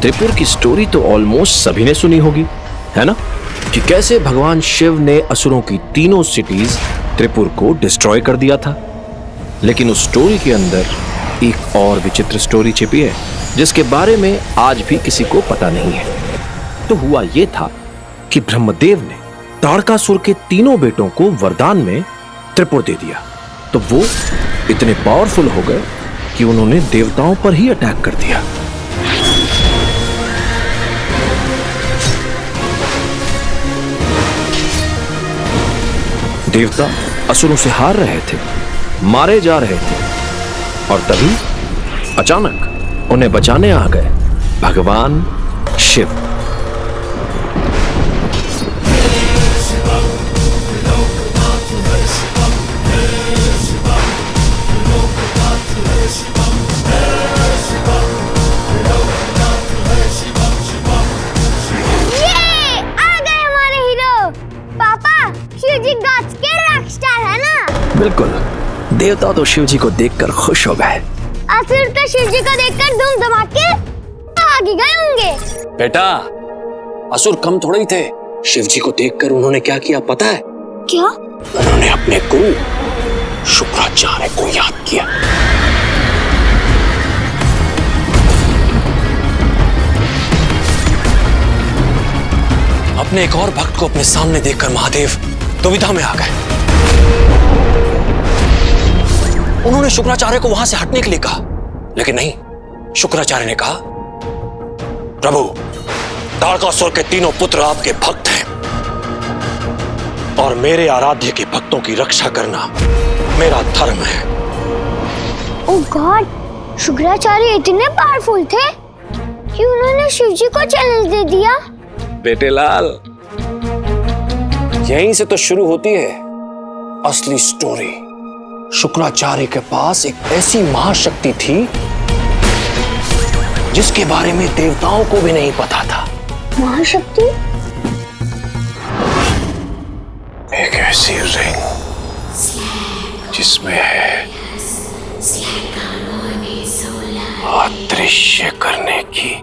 त्रिपुर की स्टोरी तो ऑलमोस्ट सभी ने सुनी होगी, है ना? कि कैसे भगवान शिव ने असुरों की तीनों सिटीज त्रिपुर को डिस्ट्रॉय कर दिया था। लेकिन उस स्टोरी के अंदर एक और विचित्र स्टोरी छिपी है जिसके बारे में आज भी किसी को पता नहीं है। तो हुआ यह था कि ब्रह्मदेव ने ताड़कासुर के तीनों बेटों को वरदान में त्रिपुर दे दिया। तो वो इतने पावरफुल हो गए कि उन्होंने देवताओं पर ही अटैक कर दिया। देवता असुरों से हार रहे थे, मारे जा रहे थे, और तभी अचानक उन्हें बचाने आ गए भगवान शिव। बिल्कुल, देवता तो शिव जी को देखकर खुश हो गए। असुर तो शिव जी को देखकर धूम धमाके भाग गए होंगे। बेटा, असुर कम थोड़े ही थे। शिव जी को देखकर उन्होंने क्या किया पता है? क्या? उन्होंने अपने गुरु शुक्राचार्य को याद किया। अपने एक और भक्त को अपने सामने देखकर महादेव दुविधा में आ गए। उन्होंने शुक्राचार्य को वहां से हटने के लिए कहा, लेकिन नहीं, शुक्राचार्य ने कहा, प्रभु, ताड़कासुर के तीनों पुत्र आपके भक्त हैं और मेरे आराध्य के भक्तों की रक्षा करना मेरा धर्म है। ओह गॉड, शुक्राचार्य इतने पावरफुल थे कि उन्होंने शिव जी को चैलेंज दे दिया। बेटे लाल, यहीं से तो शुरू होती है असली स्टोरी। शुक्राचार्य के पास एक ऐसी महाशक्ति थी जिसके बारे में देवताओं को भी नहीं पता था। महाशक्ति? एक ऐसी रिंग जिसमें है अदृश्य करने की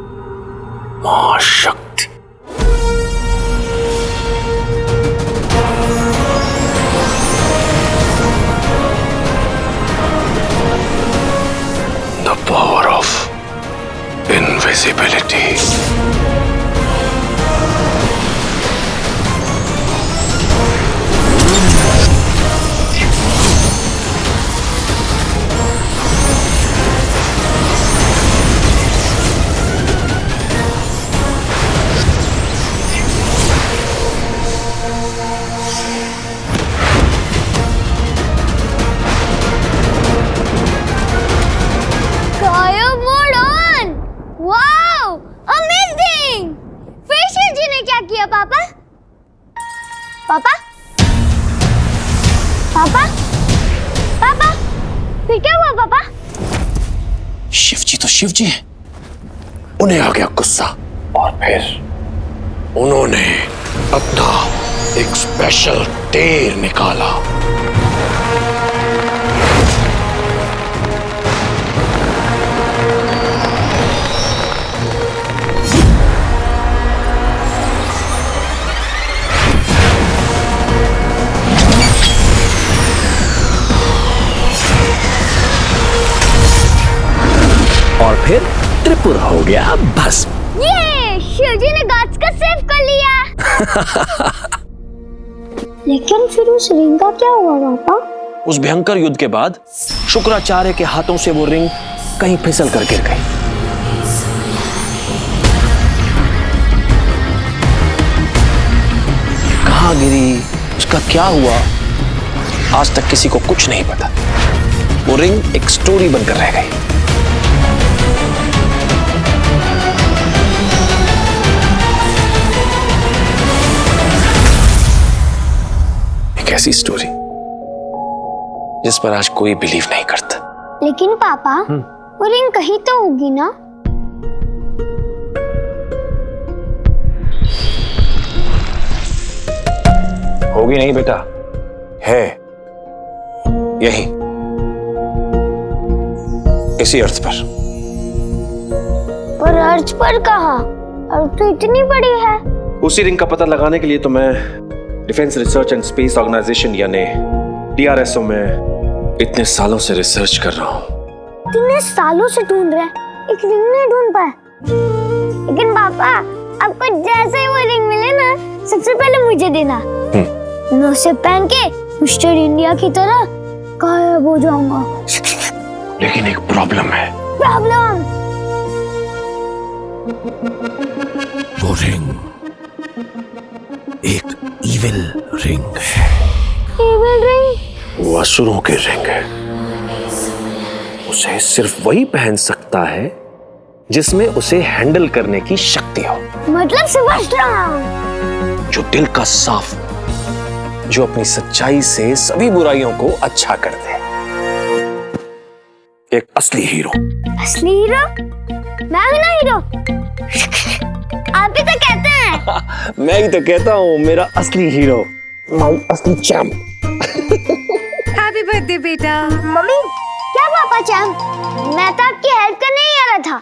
महाशक्ति। The power of invisibility. पापा? पापा? पापा? पापा? फिर क्या हुआ पापा? शिव जी तो शिव जी हैं। उन्हें आ गया गुस्सा और फिर उन्होंने अपना एक स्पेशल टेर निकाला। और फिर त्रिपुर हो गया भस्म। ये शिव जी ने गॉड्स को सेव कर लिया। लेकिन फिर उस रिंग का क्या हुआ पापा? उस भयंकर युद्ध के बाद शुक्राचार्य के हाथों से वो रिंग कहीं फिसल कर गिर गई। कहाँ गिरी, उसका क्या हुआ, आज तक किसी को कुछ नहीं पता। वो रिंग एक स्टोरी बनकर रह गई। एक ऐसी स्टोरी जिस पर आज कोई बिलीव नहीं करता। लेकिन पापा, वो रिंग कहीं तो होगी ना? होगी नहीं बेटा, है यही इसी अर्थ पर। पर चर्च पर कहा, और तो इतनी बड़ी है। उसी रिंग का पता लगाने के लिए तो मैं defence research and space organisation यानी DRSO में इतने सालों से रिसर्च कर रहा हूँ। इतने सालों से ढूंढ रहे, एक रिंग नहीं ढूंढ पाए। लेकिन पापा, आपको जैसे ही वो रिंग मिले ना, सबसे पहले मुझे देना। मैं उसे पहन के मिस्टर इंडिया की तरह गायब हो जाऊंगा। लेकिन एक प्रॉब्लम है। प्रॉब्लम? वो रिंग एक इविल रिंग है। Evil ring? वो असुरों की रिंग है। उसे सिर्फ वही पहन सकता है जिसमें उसे हैंडल करने की शक्ति हो। मतलब सुपरस्ट्रॉन्ग। जो दिल का साफ, जो अपनी सच्चाई से सभी बुराइयों को अच्छा कर दे। एक असली हीरो। असली हीरो? मैं हूं ना हीरो। आप ही तो कहते हैं। मैं ही तो कहता हूँ, मेरा असली हीरो, माय असली चैंप। हैप्पी बर्थडे बेटा। मम्मी, क्या पापा चैंप? मैं तो आपकी हेल्प करने ही आ रहा था,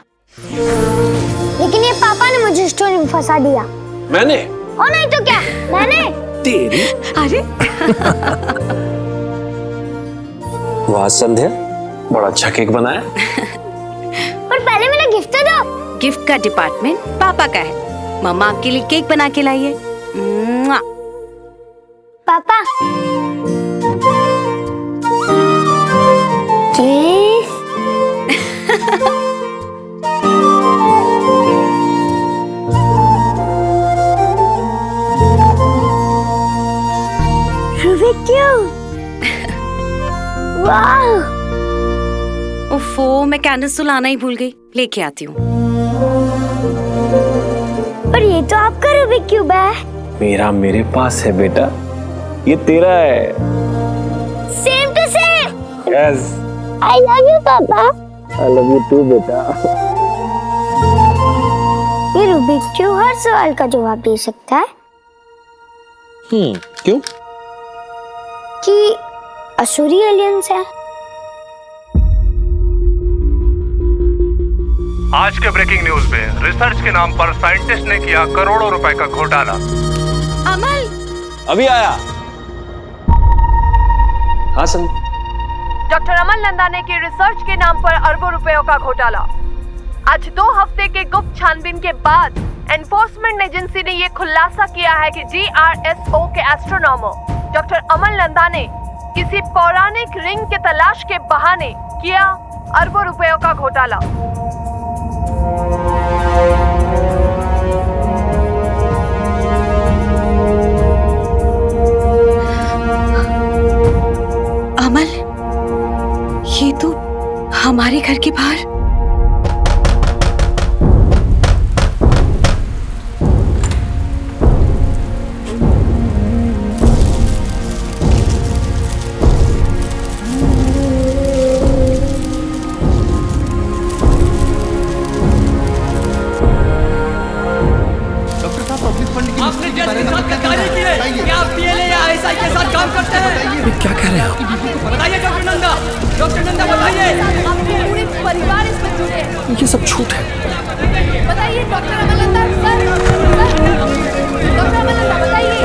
लेकिन ये पापा ने मुझे स्टोरी में फंसा दिया। मैंने? और नहीं तो क्या, मैंने। तेरी? अरे वाह संध्या, बड़ा अच्छा केक बनाया। पर पहले मेरा गिफ्ट तो दो। गिफ्ट का डिपार्टमेंट पापा का है। मम्मा आपके लिए केक बना के लाई है। पापा, रूबिक क्यूब। वाह! ओफो, मैं कैंडल्स तो लाना ही भूल गई। लेके आती हूँ। पर ये तो आपका रूबिक क्यूब है। मेरा मेरे पास है बेटा, ये तेरा है। Same to same. Yes. I love you papa. I love you to बेटा। ये रूबिक क्यूब हर सवाल का जवाब दे सकता है। क्यों? कि असुरी एलियंस है। आज के ब्रेकिंग न्यूज में रिसर्च के नाम पर साइंटिस्ट ने किया करोड़ों रुपए का घोटाला। अमल, अभी आया। हाँ सन। डॉक्टर अमल नंदाने की रिसर्च के नाम पर अरबों रुपयों का घोटाला। आज 2 हफ्ते के गुप्त छानबीन के बाद एनफोर्समेंट एजेंसी ने ये खुलासा किया है कि DRSO के एस्ट्रोनॉमर डॉक्टर अमल नंदा ने किसी पौराणिक रिंग के तलाश के बहाने किया अरबों रुपयों का घोटाला। अमल, ये तो हमारे घर के बाहर। आपने जज के साथ गद्दारी की है। क्या आप PLA या ISI के साथ काम करते हैं? क्या कह रहे हैं आप? बताइए डॉक्टर नंदा, डॉक्टर नंदा बताइए। आपके पूरे परिवार इसमें जुड़े हैं। ये सब झूठ है। बताइए डॉक्टर अमल नंदा। सर, डॉक्टर अमल नंदा बताइए।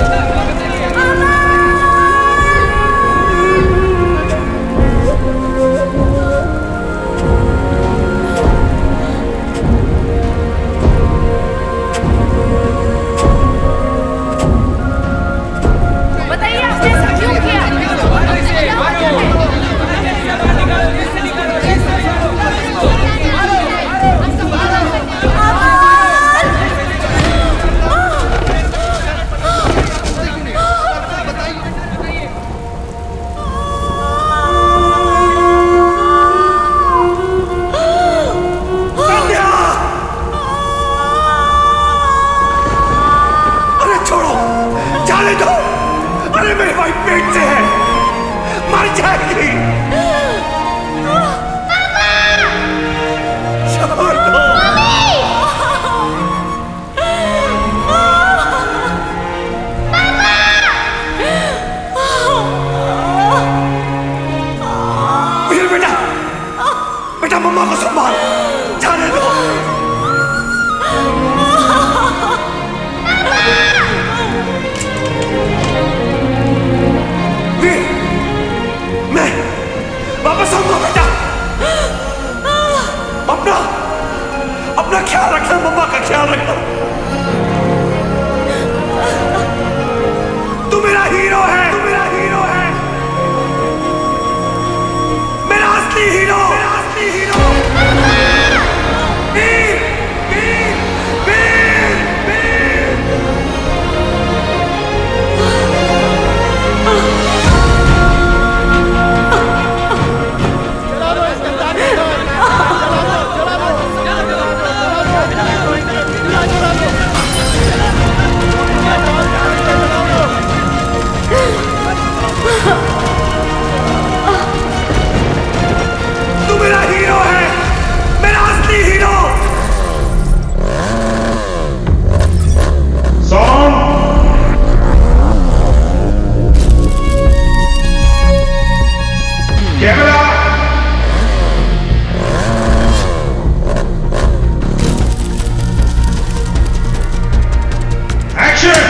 बताइए आपने ऐसा क्यों किया? अपना ख्याल रखना, मम्मा का ख्याल रखना। तू मेरा हीरो है, तू मेरा हीरो है, मेरा असली हीरो, मेरा असली हीरो। वीर, वीर, वीर, वीर। तू मेरा हीरो है, मेरा असली हीरो। Camera action.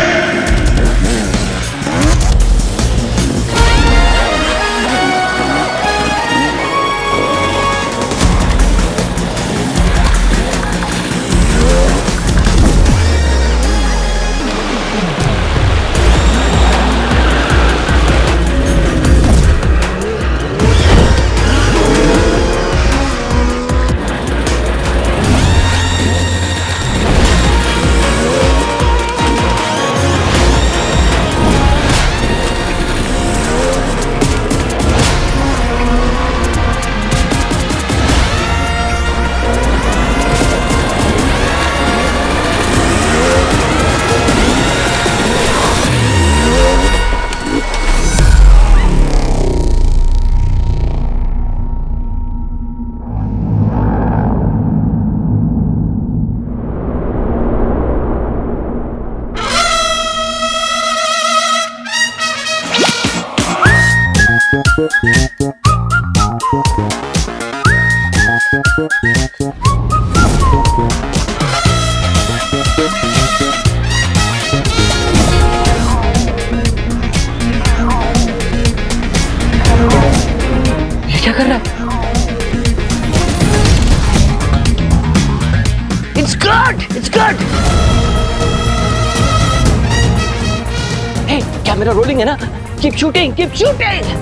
ये क्या कर रहा है? It's good! It's good! Hey, camera rolling है ना? Keep shooting! Keep shooting!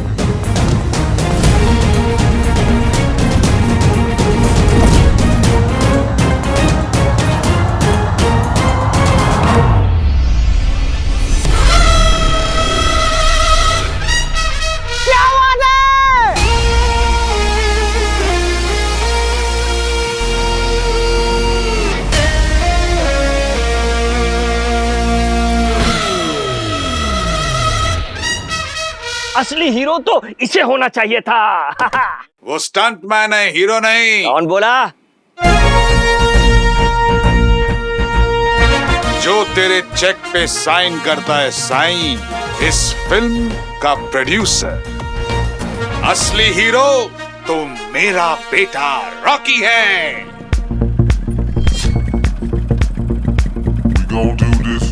असली हीरो तो इसे होना चाहिए था। वो स्टंट मैन है, हीरो नहीं। कौन बोला? जो तेरे चेक पे साइन करता है साइन, इस फिल्म का प्रोड्यूसर। असली हीरो तो मेरा बेटा रॉकी है। We gonna do this.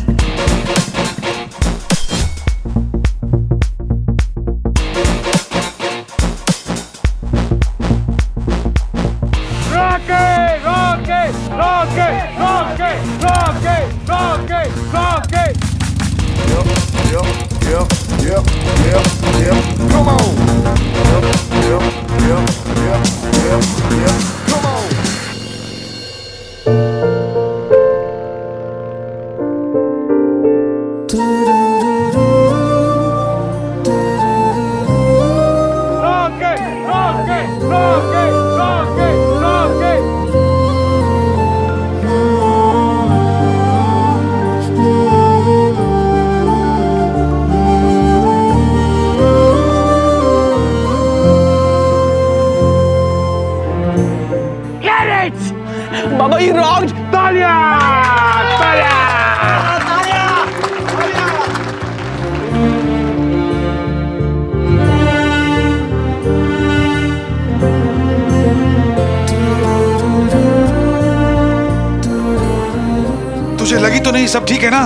Come on. Come on. बाबा ये रॉन्ग। तालिया! तालिया! तुझे लगी तो नहीं सब ठीक है ना?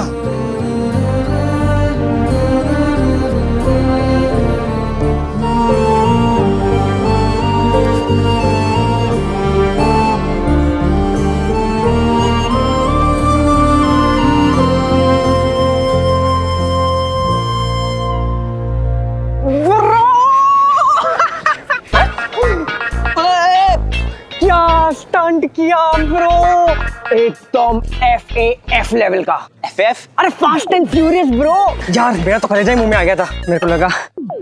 किया ब्रो, एकदम FAF लेवल का। FF? अरे फास्ट एंड फ्यूरियस ब्रो। यार मेरा तो कलेजा ही मुंह में आ गया था। मेरे को लगा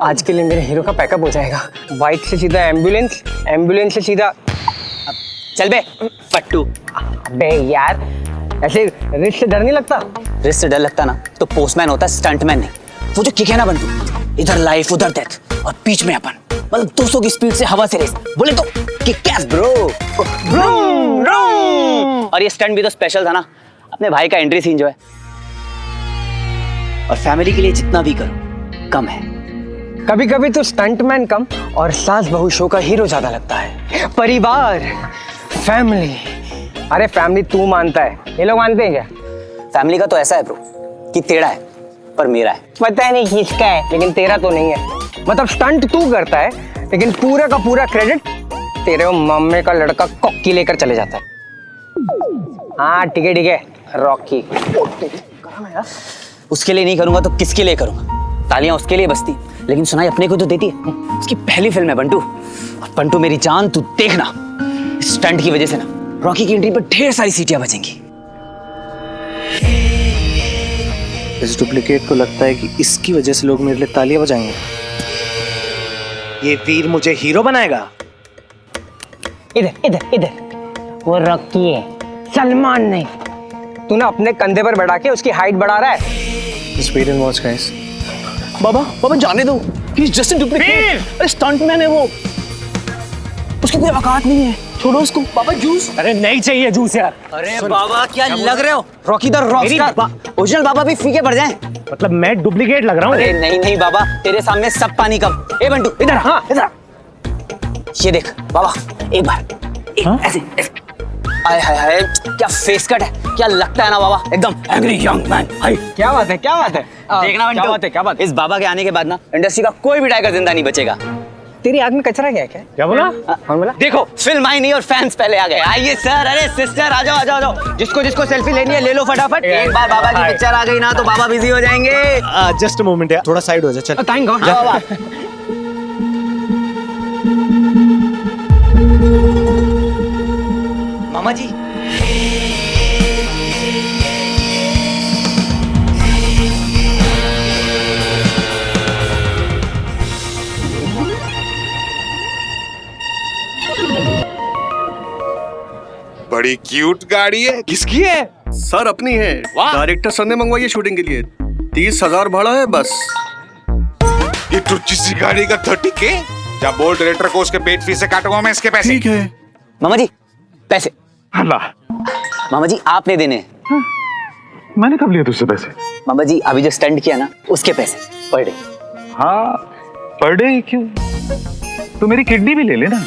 आज के लिए मेरे हीरो का पैकअप हो जाएगा। बाइक से सीधा एम्बुलेंस, एम्बुलेंस से सीधा चल बे फट्टू। अबे यार ऐसे रिस्क से डर नहीं लगता? रिस्क से डर लगता ना तो पोस्टमैन होता, स्टंटमैन नहीं। वो जो किक है ना बंटू, इधर लाइफ उधर डेथ और बीच में अपन, मतलब 200 की स्पीड से हवा से रेस, बोले तो किक ब्रो। और ये स्टंट भी तो स्पेशल था ना, अपने भाई का एंट्री सीन जो है। और फैमिली के लिए जितना भी करो कम है। कभी कभी तो स्टंटमैन कम और सास बहू शो का हीरो ज्यादा लगता है। परिवार, फैमिली। अरे फैमिली तू मानता है, ये लोग मानते हैं क्या? फैमिली का तो ऐसा है ब्रो कि तेरा है पर मेरा है। पता नहीं किसका है लेकिन तेरा तो नहीं है। मतलब स्टंट तू करता है लेकिन पूरा का पूरा क्रेडिट तेरे मम्मी का लड़का कॉकी लेकर चले जाता है। हाँ ठीक है रॉकी। उसके लिए नहीं करूंगा तो किसके लिए करूंगा? तालियां उसके लिए बजती, लेकिन सुनाई अपने को तो देती है। उसकी पहली फिल्म है बंटू। और बंटू मेरी जान, तू देखना इस स्टंट की वजह से ना रॉकी की एंट्री पर ढेर सारी सीटियां बजेंगी। इस डुप्लीकेट को लगता है कि इसकी वजह से लोग मेरे लिए तालियां बजाएंगे। ये वीर मुझे हीरो बनाएगा। इधर वो रॉकी है, सलमान नहीं। तू ना अपने कंधे पर बैठा के उसकी हाइट बढ़ा रहा है। Just wait and watch, guys. बाबा जाने दो, he's just a duplicate। अरे स्टंटमैन है वो, उसकी कोई औकात नहीं है, छोड़ो उसको। बाबा जूस। अरे नहीं चाहिए जूस यार। अरे बाबा क्या लग रहे हो? Rocky the Rockstar. ओरिजिनल बाबा भी फीके पड़ जाएं। मतलब मैं डुप्लीकेट लग रहा हूँ? अरे नहीं बाबा, तेरे सामने सब पानी कम। ए बंटू इधर, हाँ इधर। ये देख बाबा, एक बार ऐसे हाय हाय हाय, क्या फेस कट है, क्या लगता है ना बाबा, एकदम एंग्री यंग मैन। हाय क्या बात है देखना बंटू, क्या बात है? इस बाबा के आने के बाद ना इंडस्ट्री का कोई भी टाइगर जिंदा नहीं बचेगा। तेरी आग में कचरा गया क्या बोला? कौन बोला? देखो फिल्म आई नहीं और फैंस पहले आ गए। आइए सर, अरे सिस्टर आ जाओ। जिसको सेल्फी लेनी है ले लो फटाफट। एक बार बाबा की पिक्चर आ गई ना तो बाबा बिजी हो जाएंगे। जस्ट अ मोमेंट यार, थोड़ा साइड हो जा। चल थैंक गॉड। बाबा मामा जी बड़ी क्यूट गाड़ी है, किसकी है? सर अपनी है। वाह। डायरेक्टर सर ने मंगवाई है शूटिंग के लिए। 30,000 भाड़ा है बस। ये टुच्ची सी गाड़ी का 30K? जब बोल डायरेक्टर को उसके पेट फीस से काटूंगा मैं इसके पैसे। ठीक है। मामा जी पैसे। अल्लाह, मामा जी आपने देने हैं। मैंने कब लिया तुझसे पैसे? मामा जी अभी जो स्टंट किया ना उसके पैसे पर डे। हाँ, पर डे ही क्यों? तू मेरी किडनी भी ले लेना,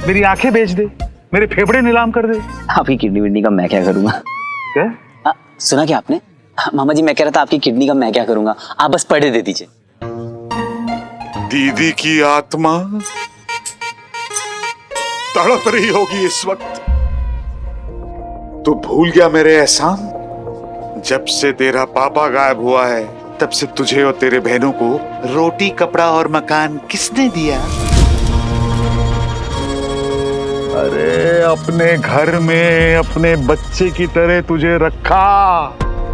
मेरी आंखें बेच दे, मेरे फेफड़े नीलाम कर दे। आपकी किडनी विडनी का मैं क्या करूंगा? क्या? सुना क्या आपने? मामा जी मैं कह रहा था आपकी किडनी का मैं क्या करूंगा, आप बस पर डे दे दीजिए। दीदी की आत्मा तड़प रही होगी इस वक्त। तू भूल गया मेरे एहसान? जब से तेरा पापा गायब हुआ है तब से तुझे और तेरे बहनों को रोटी, कपड़ा और मकान किसने दिया? अरे अपने घर में अपने बच्चे की तरह तुझे रखा।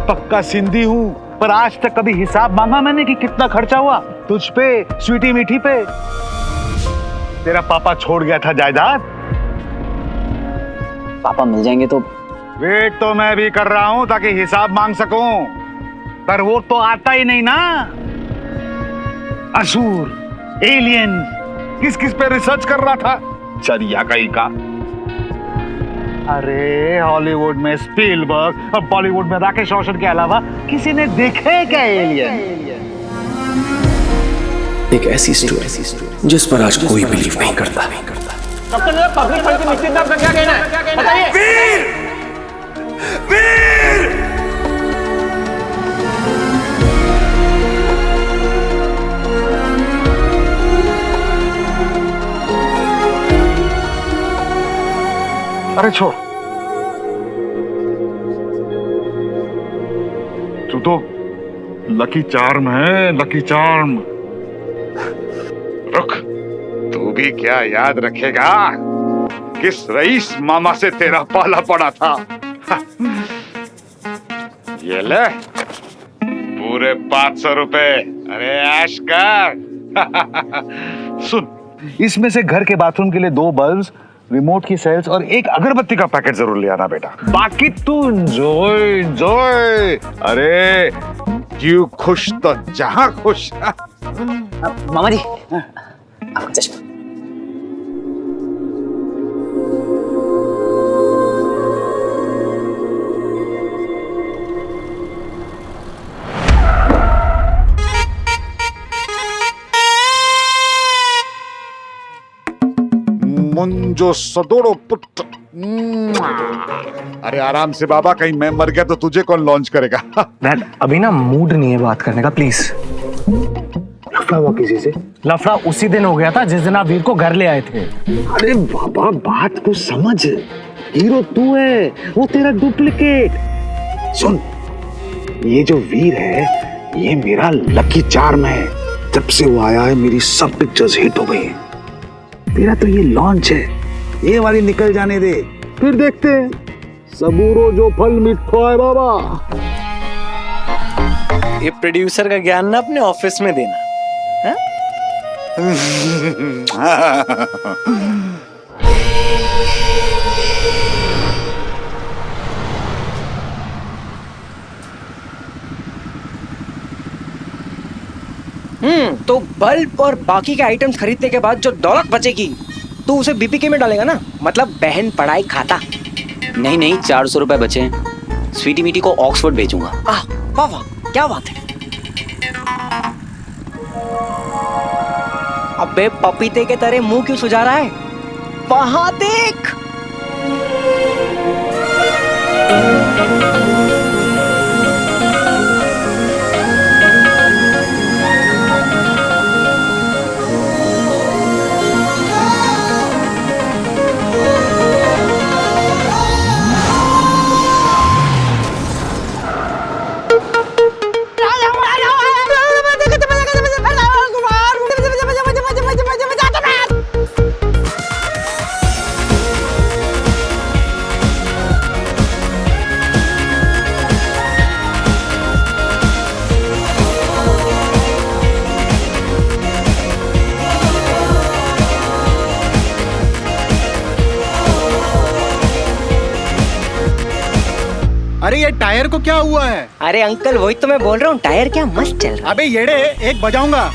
पक्का सिंधी हूँ, पर आज तक कभी हिसाब मांगा मैंने कि कितना खर्चा हुआ तुझ पे, स्वीटी मीठी पे। तेरा पापा छोड़ गया था जायदाद। पापा मिल जाएंगे तो? वेट तो मैं भी कर रहा हूं ताकि हिसाब मांग सकूं, पर वो तो आता ही नहीं ना। असुर, एलियन, किस किस पे रिसर्च कर रहा था? चरिया कहीं का। अरे हॉलीवुड में स्पीलबर्ग और बॉलीवुड में राकेश रोशन के अलावा किसी ने देखे क्या एलियन? एक ऐसी स्टोरी जिस पर आज कोई बिलीव नहीं करता। पब्लिक फंड की निश्चित दाम का क्या कहना है बताइए? वीर! अरे छोड़, तू तो लकी चार्म है, लकी चार्म। रुक, तू भी क्या याद रखेगा? किस रईस मामा से तेरा पाला पड़ा था। ये ले पूरे 500 रुपए। अरे ऐश कर। सुन, इसमें से घर के बाथरूम के लिए 2 बल्ब्स, रिमोट की सेल्स और 1 अगरबत्ती का पैकेट जरूर ले आना बेटा। बाकी तू एंजॉय। अरे जीव खुश तो जहां खुश। मामा जी आपका चश्मा। मुंजो सदोड़ो पुट। अरे आराम से बाबा, कहीं मैं मर गया तो तुझे कौन लॉन्च करेगा। डैड अभी ना मूड नहीं है बात करने का, प्लीज। लफड़ा हुआ किसी से? लफड़ा उसी दिन हो गया था जिस दिन आप वीर को घर ले आए थे। अरे बाबा बात को समझ, हीरो तू है, वो तेरा डुप्लीकेट। सुन, ये जो वीर है ये मेरा लकी चार्म है। जब से वो आया है मेरी सब पिक्चर्स हिट हो गई हैं। तेरा तो ये लॉन्च है, ये वाली निकल जाने दे, फिर देखते हैं। सबूरो जो फल मिठो है बाबा। ये प्रोड्यूसर का ज्ञान ना अपने ऑफिस में देना है? तो बल्ब और बाकी के आइटम्स खरीदने के बाद जो दौलत बचेगी तो उसे बीपीके में डालेगा ना, मतलब बहन पढ़ाई खाता। नहीं नहीं, 400 रुपए बचे हैं। स्वीटी मीटी को ऑक्सफोर्ड भेजूंगा। वाह वाह, क्या बात है। अबे पपीते के तरह मुंह क्यों सुझा रहा है? वहां देख। अरे ये टायर को क्या हुआ है? अरे अंकल वही तो मैं बोल रहा हूँ, टायर क्या मस्त चल रहा है। अबे येड़े, एक बजाऊंगा।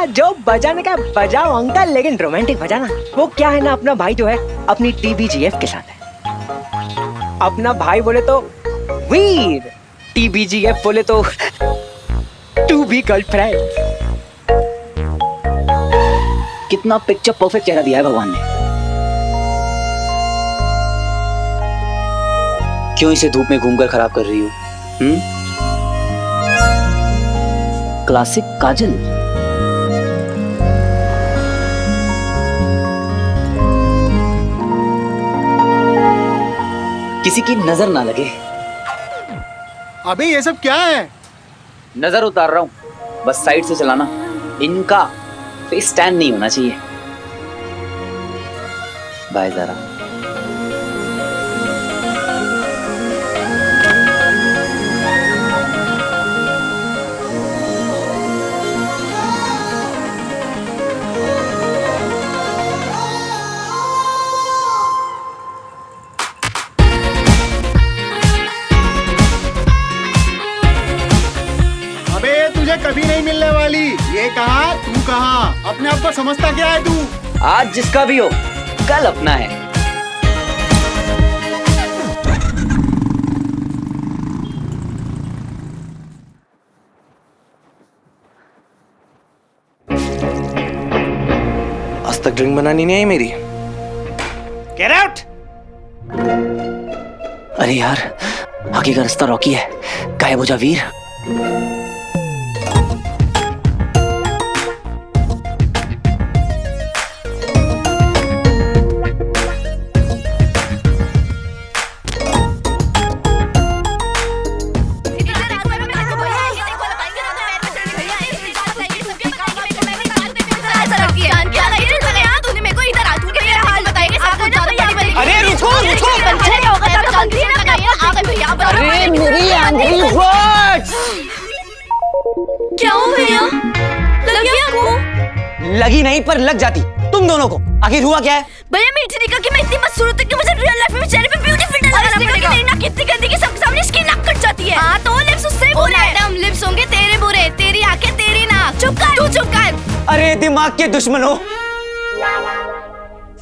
जो बजाने का बजाओ अंकल, लेकिन रोमांटिक बजाना। वो क्या है ना, अपना भाई जो है अपनी TBGF के साथ है। अपना भाई बोले तो वीर, TBGF बोले तो टू बी गर्लफ्रेंड। कितना पिक्चर परफेक्ट चेहरा दिया है भगवान ने। क्यों इसे धूप में घूमकर खराब कर रही हो? क्लासिक काजल। किसी की नजर ना लगे। अबे ये सब क्या है? नजर उतार रहा हूं, बस साइड से चलाना। इनका फेस स्टैंड नहीं होना चाहिए। बाय जरा। कभी नहीं मिलने वाली। ये कहा तू कहा, अपने आप को समझता क्या है तू? आज जिसका भी हो, कल अपना है। आज तक ड्रिंक बनानी नहीं आई मेरी। Get out! अरे यार, आगे का रास्ता रॉकी है। गायब हो जा वीर। ugly words. क्या हो भैया? लग गया आपको? लगी नहीं पर लग जाती तुम दोनों को। आखिर हुआ क्या है? भैया मीठी निकल के मैं इतनी मशहूर हूं कि मुझे रियल लाइफ में चेहरे पे ब्यूटी फिल्टर लगाना पड़ेगा। मेरी नाक कितनी गंदी कि सबके सामने इसकी नाक कट जाती है। हां तो लिप्स उससे बुरे हैं। मैडम लिप्स होंगे तेरे बुरे, तेरी आंखें तेरी नाक। चुप कर, तू चुप कर। अरे दिमाग के दुश्मनों,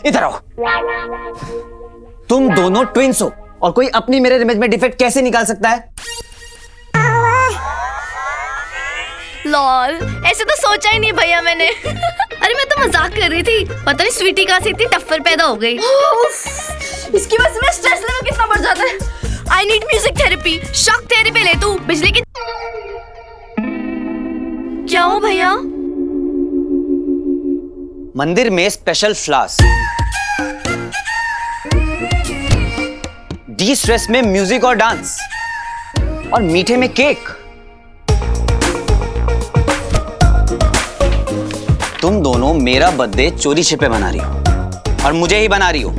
इधर आओ। तुम दोनों ट्विंस हो और कोई अपनी मेरे इमेज में डिफेक्ट कैसे निकाल सकता है? लॉल, ऐसे तो सोचा ही नहीं भैया मैंने। अरे मैं तो मजाक कर रही थी। पता नहीं स्वीटी कहां से इतनी टफ्फर पैदा हो गई। इसकी वजह से मेरा स्ट्रेस लेवल कितना बढ़ जाता है। I need music therapy. Shock therapy ले तू। बिजली की क्या हो भैया? मंदिर में स्पेशल फ्लावर्स, डी स्ट्रेस में म्यूजिक और डांस, और मीठे में केक। तुम दोनों मेरा बर्थडे चोरी छिपे मना रही हो और मुझे ही बना रही हो।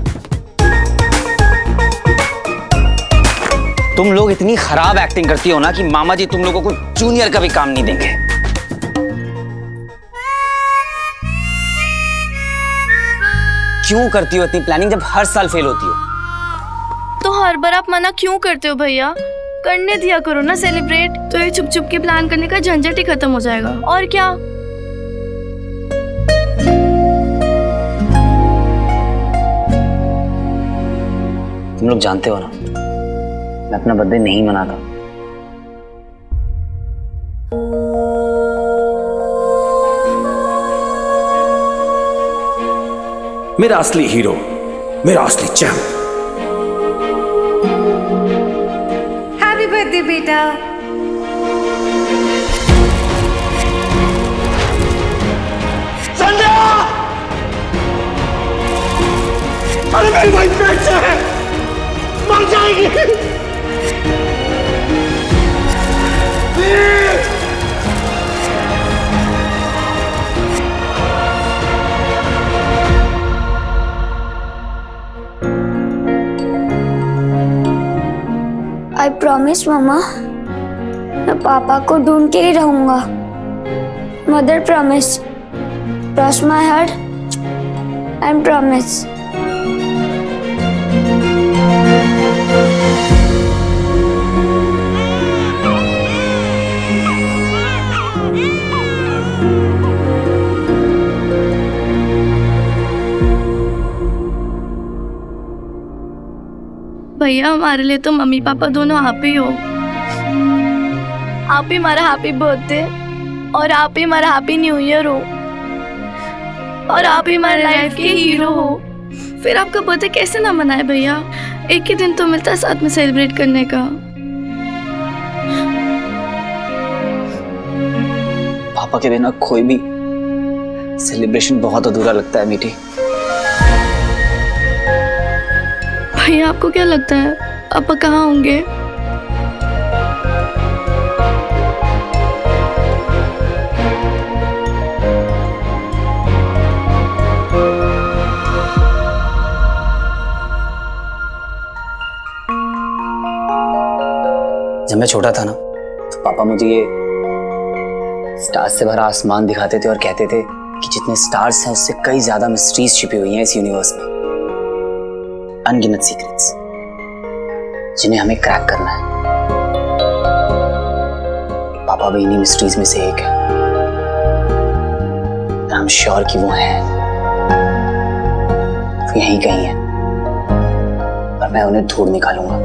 तुम लोग इतनी खराब एक्टिंग करती हो ना कि मामा जी तुम लोगों को जूनियर का भी काम नहीं देंगे। क्यों करती हो इतनी प्लानिंग जब हर साल फेल होती हो? तो हर बार आप मना क्यों करते हो भैया? करने दिया करो ना सेलिब्रेट, तो ये छुप छुप के प्लान करने का झंझट ही खत्म हो जाएगा। और क्या? तुम लोग जानते हो ना मैं अपना बर्थडे नहीं मनाता। मेरा असली हीरो, मेरा असली चैंप। हैप्पी बर्थडे बेटा। संध्या! अरे मेरी भाई पेट से है, मर जाएगी। आई प्रॉमिस मामा, मैं पापा को ढूंढ के ही रहूंगा। Mother promise, cross my heart and promise. भैया हमारे लिए तो मम्मी पापा दोनों आप ही हो। आप ही हमारा हैप्पी बर्थडे और आप ही हमारा हैप्पी न्यू ईयर हो और आप ही हमारे लाइफ के हीरो हो। फिर आपका बर्थडे कैसे ना मनाए भैया? एक ही दिन तो मिलता है साथ में सेलिब्रेट करने का। पापा के बिना कोई भी सेलिब्रेशन बहुत अधूरा लगता है मीठी। भैया आपको क्या लगता है पापा कहाँ होंगे? जब मैं छोटा था ना तो पापा मुझे ये स्टार्स से भरा आसमान दिखाते थे और कहते थे कि जितने स्टार्स हैं उससे कई ज्यादा मिस्ट्रीज छिपी हुई हैं इस यूनिवर्स में। अनगिनत सीक्रेट्स जिन्हें हमें क्रैक करना है। पापा भी इन्हीं मिस्ट्रीज में से एक है। आई एम श्योर कि वो है, वो यहीं कहीं है और मैं उन्हें ढूंढ निकालूंगा।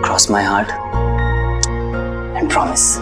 Cross my heart and promise.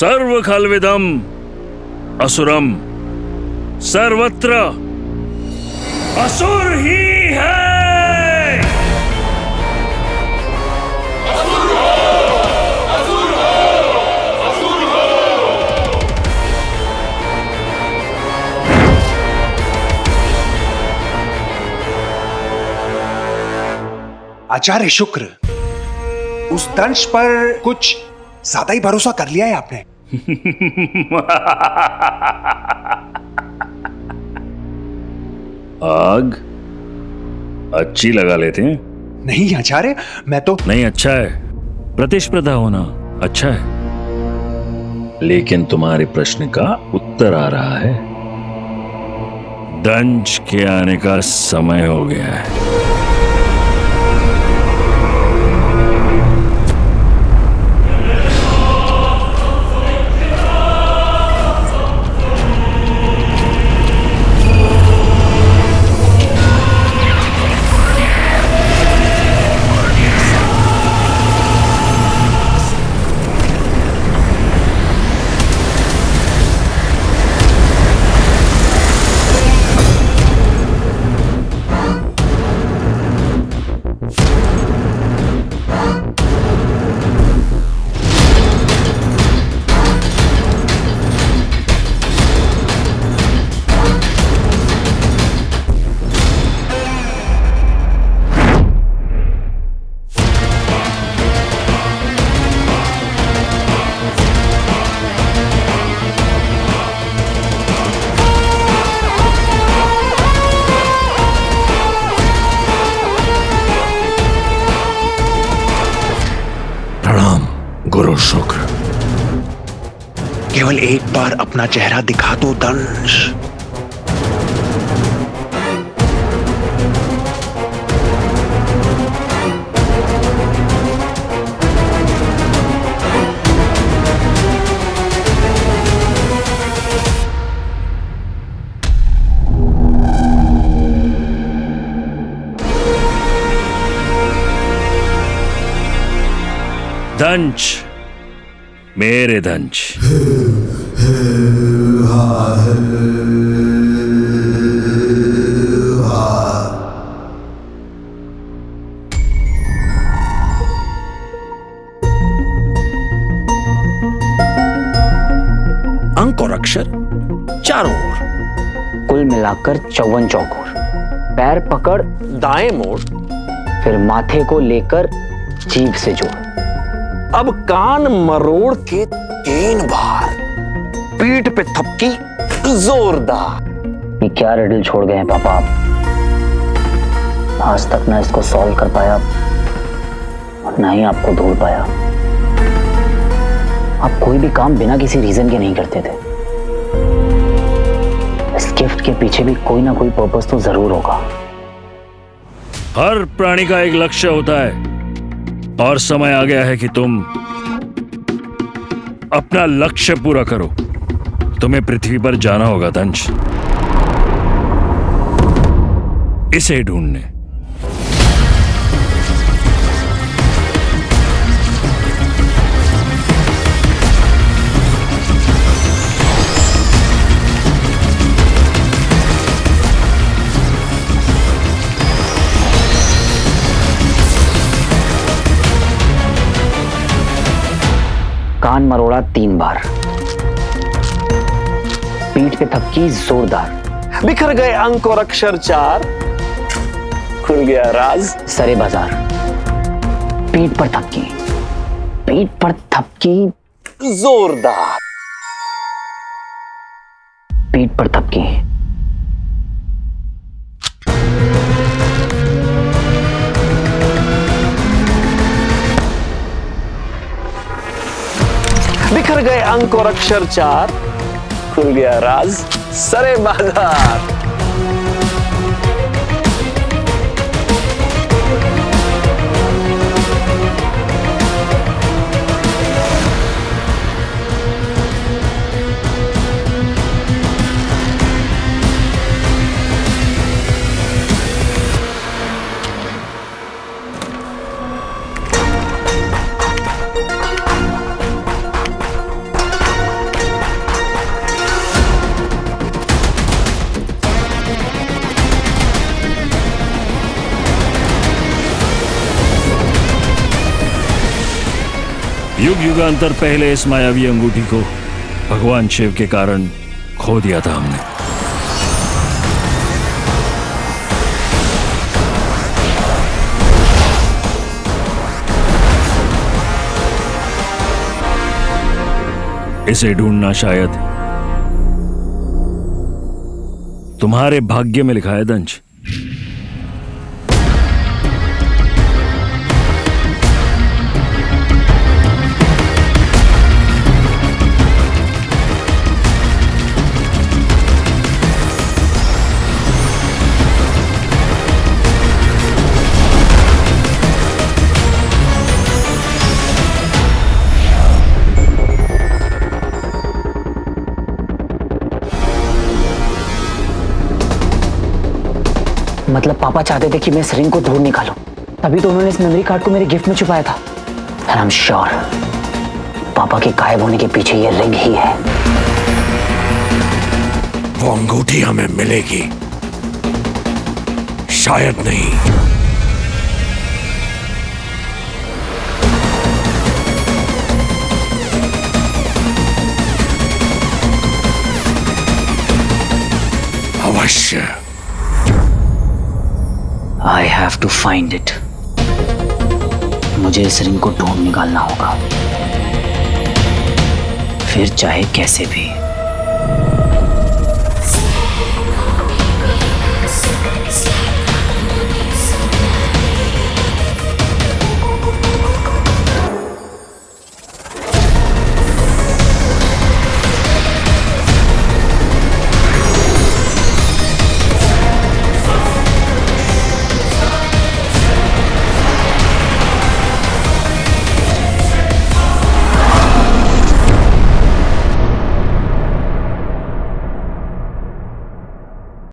सर्व खलविदम असुरम, सर्वत्र असुर ही है। आचार्य शुक्र, उस दंश पर कुछ ज्यादा ही भरोसा कर लिया है आपने। आग अच्छी लगा लेते हैं। नहीं आचार्य, मैं तो नहीं, अच्छा है, प्रतिस्पर्धा होना अच्छा है, लेकिन तुम्हारे प्रश्न का उत्तर आ रहा है। दंश के आने का समय हो गया है। गुरु शुक्र, केवल एक बार अपना चेहरा दिखा दो दंश। दंश, मेरे दंश, अंक और अक्षर चारों ओर, कुल मिलाकर 54 चौकोर। पैर पकड़ दाएं मोड़, फिर माथे को लेकर जीभ से जोड़। अब कान मरोड़ के 3 बार, पीठ पे थपकी जोरदार। ये क्या रिडल छोड़ गए हैं पापा आप? आज तक ना इसको सॉल्व कर पाया और ना ही आपको ढूंढ पाया। आप कोई भी काम बिना किसी रीजन के नहीं करते थे। इस गिफ्ट के पीछे भी कोई ना कोई पर्पस तो जरूर होगा। हर प्राणी का एक लक्ष्य होता है और समय आ गया है कि तुम अपना लक्ष्य पूरा करो। तुम्हें पृथ्वी पर जाना होगा दंश, इसे ढूंढने। कान मरोड़ा 3 बार, पीठ पे थपकी जोरदार। बिखर गए अंक और अक्षर 4, खुल गया राज सरे बाजार। पीठ पर थपकी, पीठ पर थपकी जोरदार। पीठ पर थपकी। बिखर गए अंक और अक्षर 4, खुल गया राज सरे बाजार। युग युगांतर पहले इस मायावी अंगूठी को भगवान शिव के कारण खो दिया था हमने। इसे ढूंढना शायद तुम्हारे भाग्य में लिखा है दंश। मतलब पापा चाहते थे कि मैं इस रिंग को ढूंढ निकालूं, तभी तो उन्होंने इस मेमोरी कार्ड को मेरे गिफ्ट में छुपाया था। एंड आई एम श्योर पापा के गायब होने के पीछे ये रिंग ही है। वो अंगूठी हमें मिलेगी, शायद नहीं। अवश्य। I have to find it. मुझे इस रिंग को ढूंढ निकालना होगा, फिर चाहे कैसे भी।